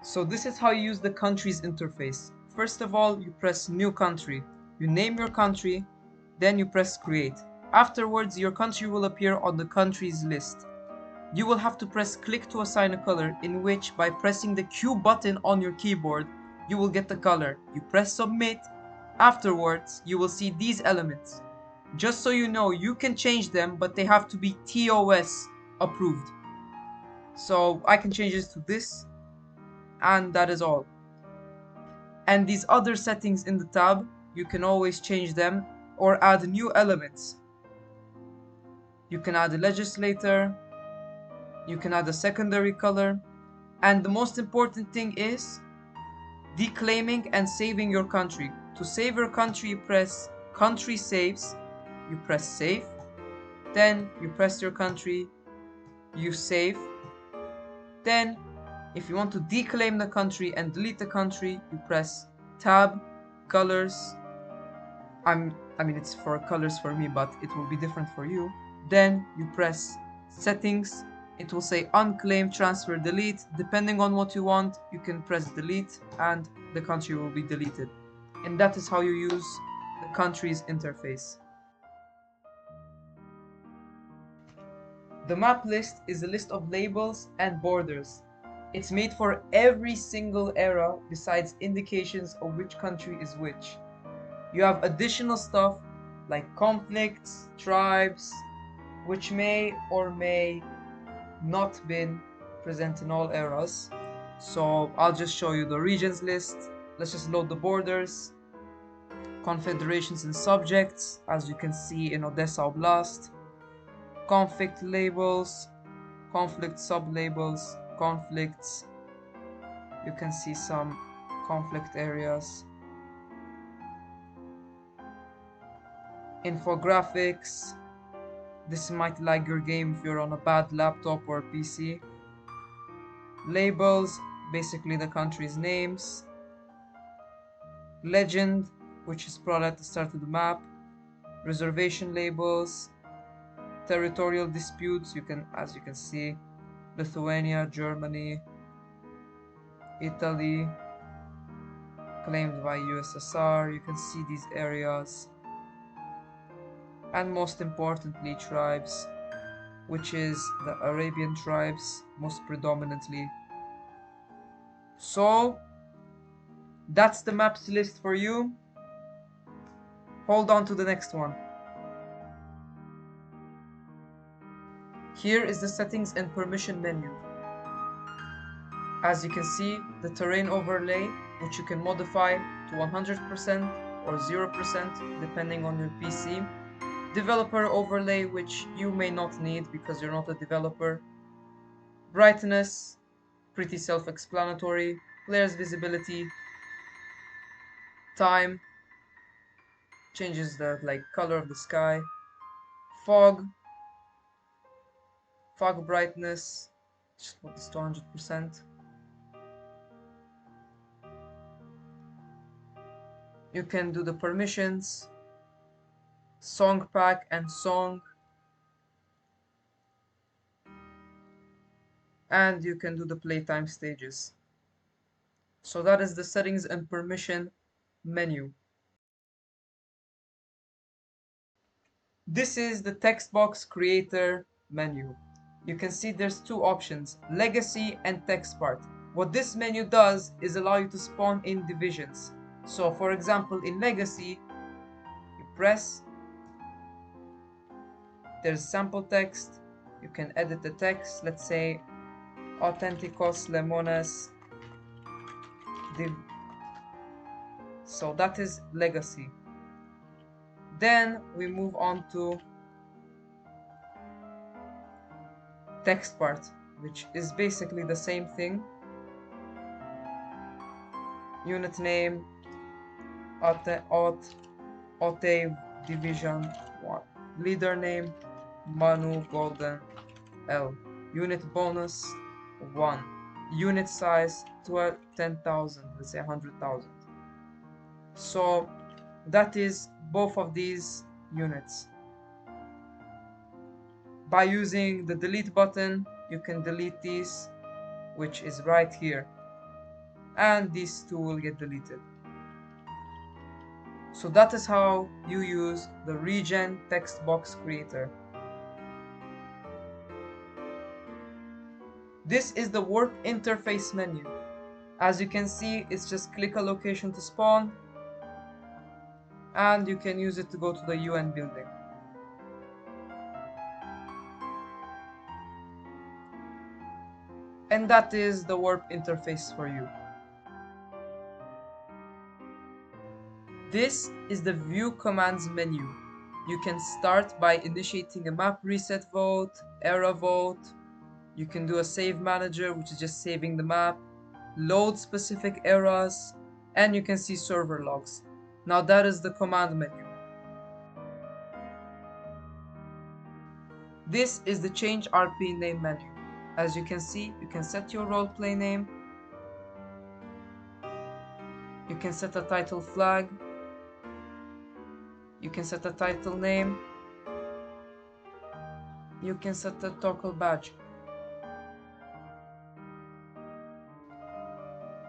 So this is how you use the countries interface. First of all, you press new country. You name your country, then you press create. Afterwards, your country will appear on the countries list. You will have to press click to assign a color, in which by pressing the Q button on your keyboard, you will get the color. You press submit. Afterwards, you will see these elements. Just so you know, you can change them, but they have to be TOS approved. So I can change this to this, and that is all. And these other settings in the tab, you can always change them or add new elements. You can add a legislator, you can add a secondary color, and the most important thing is declaiming and saving your country. To save your country, you press country saves, you press save, then you press your country, you save, then if you want to declaim the country and delete the country, you press tab, colors, I mean it's for colors for me, but it will be different for you. Then you press settings, it will say unclaim, transfer, delete. Depending on what you want, you can press delete and the country will be deleted. And that is how you use the countries interface. The map list is a list of labels and borders. It's made for every single era besides indications of which country is which. You have additional stuff like conflicts, tribes, which may or may not been present in all eras. So I'll just show you the regions list. Let's just load the borders, confederations and subjects, as you can see in Odessa Oblast, conflict labels, conflict sublabels, conflicts. You can see some conflict areas. Infographics. This might lag your game if you're on a bad laptop or PC. Labels, basically the country's names. Legend, which is brought at the start of the map. Reservation labels. Territorial disputes, as you can see, Lithuania, Germany, Italy, claimed by USSR. You can see these areas. And most importantly, tribes, which is the Arabian tribes, most predominantly. So that's the maps list for you. Hold on to the next one. Here is the settings and permission menu. As you can see, the terrain overlay, which you can modify to 100% or 0% depending on your PC. Developer overlay, which you may not need because you're not a developer. Brightness, pretty self-explanatory. Player's visibility. Time, changes the color of the sky. Fog brightness, just put this to 100%. You can do the permissions, song pack and song, and you can do the playtime stages. So that is the settings and permission menu. This is the Textbox creator menu. You can see there's two options, legacy and text part. What this menu does is allow you to spawn in divisions. So for example, in legacy, you press, there's sample text, you can edit the text, let's say authenticos lemones div. So that is legacy. Then we move on to text part, which is basically the same thing. Unit name, Ote division 1. Leader name, Manu Golden L. Unit bonus 1. Unit size 10,000, let's say 100,000. So that is both of these units. By using the delete button, you can delete these, which is right here. and these two will get deleted. So that is how you use the Regen text box creator. This is the warp interface menu. As you can see, it's just click a location to spawn, and you can use it to go to the UN building. And that is the warp interface for you. This is the view commands menu. You can start by initiating a map reset vote, era vote. You can do a save manager, which is just saving the map, load specific eras, and you can see server logs. Now that is the command menu. This is the change RP name menu. As you can see, you can set your roleplay name. You can set a title flag. You can set a title name. You can set a toggle badge.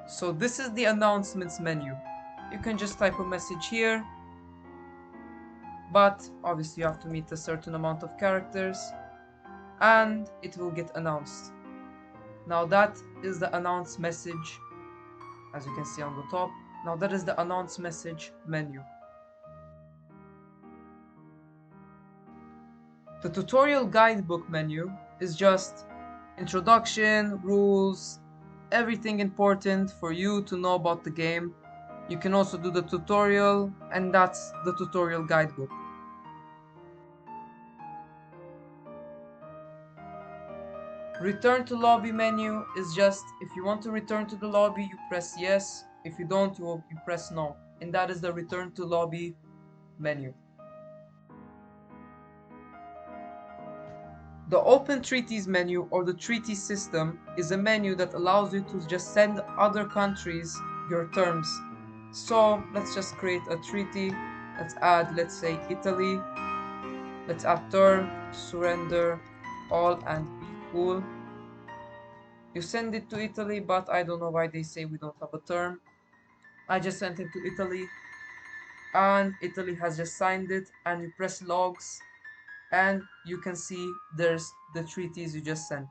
So this is the announcements menu. You can just type a message here, but obviously you have to meet a certain amount of characters, and it will get announced. Now that is the announce message, as you can see on the top. Now that is the announce message menu. The tutorial guidebook menu is just introduction, rules, everything important for you to know about the game. You can also do the tutorial, and that's the tutorial guidebook. Return to lobby menu is just, if you want to return to the lobby, you press yes. If you don't, you press no. And that is the return to lobby menu. The Open Treaties menu, or the treaty system, is a menu that allows you to just send other countries your terms. So let's just create a treaty. Let's add, let's say, Italy. Let's add term, surrender all and be cool. You send it to Italy, but I don't know why they say we don't have a term. I just sent it to Italy, and Italy has just signed it, and you press logs, and you can see there's the treaties you just sent.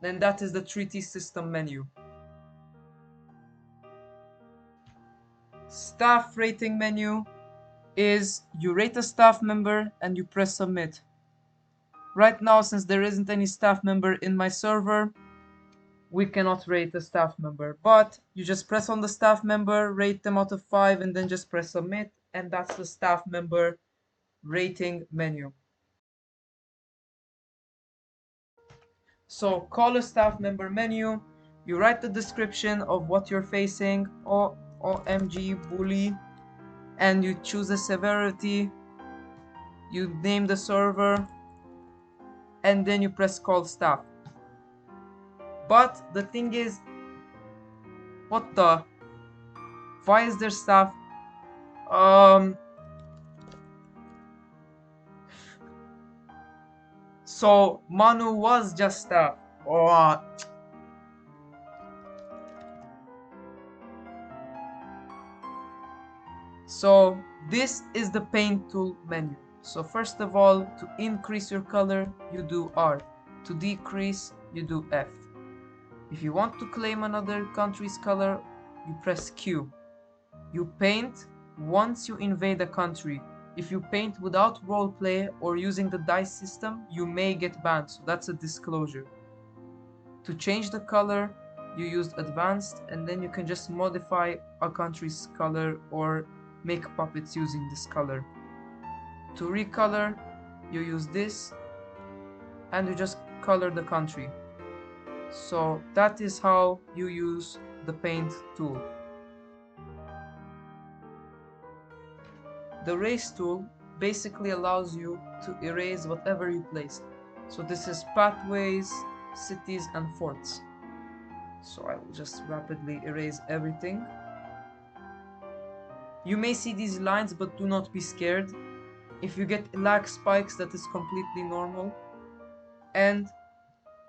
Then that is the treaty system menu. Staff rating menu is you rate a staff member and you press submit. Right now, since there isn't any staff member in my server, we cannot rate a staff member, but you just press on the staff member, rate them out of 5, and then just press submit, and that's the staff member rating menu. So call a staff member menu, you write the description of what you're facing, OMG bully, and you choose a severity, you name the server, and then you press call staff. But the thing is, what the? Why is there staff? So Manu was just staff. Oh. So this is the paint tool menu. So first of all, to increase your color, you do R. To decrease, you do F. If you want to claim another country's color, you press Q. You paint once you invade a country. If you paint without roleplay or using the dice system, you may get banned, so that's a disclosure. To change the color, you use advanced, and then you can just modify a country's color or make puppets using this color. To recolor, you use this, and you just color the country. So that is how you use the paint tool. The erase tool basically allows you to erase whatever you placed. So this is pathways, cities, and forts. So I will just rapidly erase everything. You may see these lines, but do not be scared. If you get lag spikes, that is completely normal. And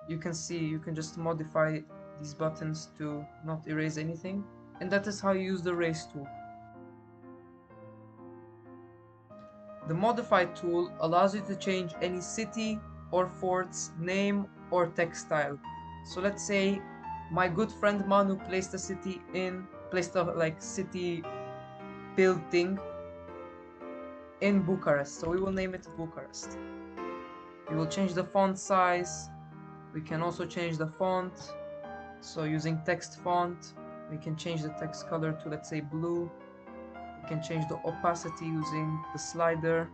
you can see, you can just modify these buttons to not erase anything, and that is how you use the erase tool. The modify tool allows you to change any city or fort's name or text style. So let's say my good friend Manu placed a city city building in Bucharest, so we will name it Bucharest. We will change the font size. We can also change the font. So using text font, we can change the text color to, let's say, blue. We can change the opacity using the slider,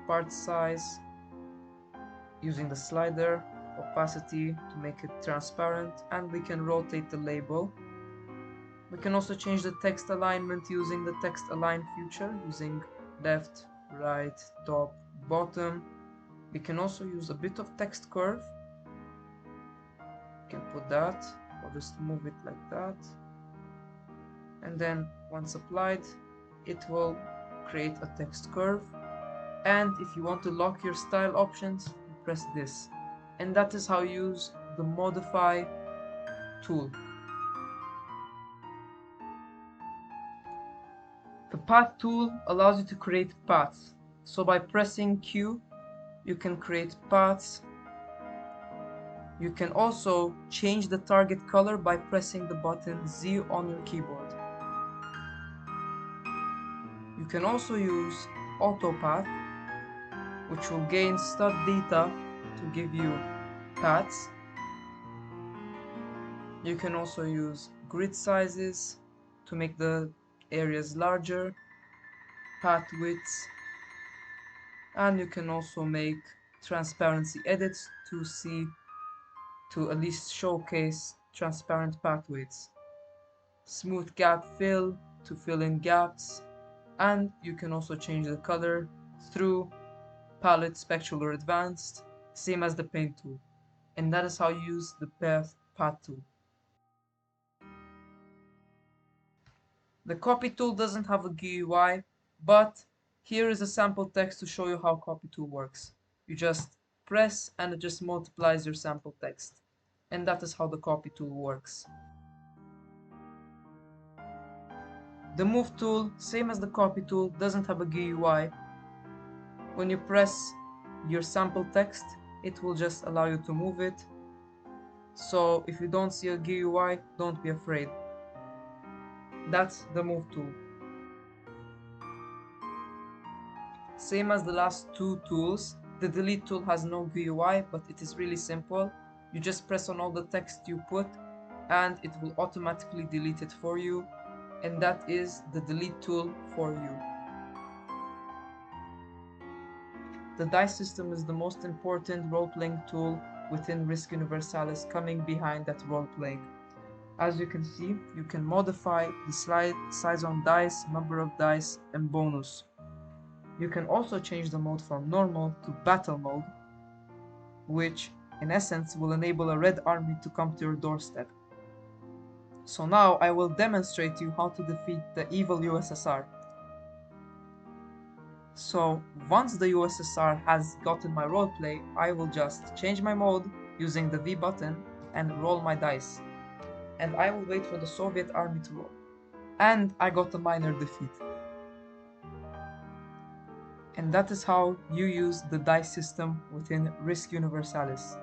part size using the slider, opacity to make it transparent, and we can rotate the label. We can also change the text alignment using the text align feature using left, right, top, bottom. We can also use a bit of text curve. We can put that, or just move it like that. And then once applied, it will create a text curve. And if you want to lock your style options, you press this. And that is how you use the modify tool. The path tool allows you to create paths. So by pressing Q, you can create paths. You can also change the target color by pressing the button Z on your keyboard. You can also use auto path, which will gain stud data to give you paths. You can also use grid sizes to make the areas larger, path widths, and you can also make transparency edits to at least showcase transparent path widths, smooth gap fill to fill in gaps, and you can also change the color through palette, spectral, or advanced, same as the paint tool. And that is how you use the path tool. The copy tool doesn't have a GUI, but here is a sample text to show you how copy tool works. You just press and it just multiplies your sample text. And that is how the copy tool works. The move tool, same as the copy tool, doesn't have a GUI. When you press your sample text, it will just allow you to move it. So if you don't see a GUI, don't be afraid. That's the move tool. Same as the last two tools, the delete tool has no GUI, but it is really simple. You just press on all the text you put and it will automatically delete it for you. And that is the delete tool for you. The dice system is the most important role-playing tool within Risk Universalis, coming behind that role-playing. As you can see, you can modify the size on dice, number of dice, and bonus. You can also change the mode from normal to battle mode, which in essence will enable a red army to come to your doorstep. So now I will demonstrate to you how to defeat the evil USSR. So once the USSR has gotten my roleplay, I will just change my mode using the V button and roll my dice. And I will wait for the Soviet army to roll. And I got a minor defeat. And that is how you use the dice system within Risk Universalis.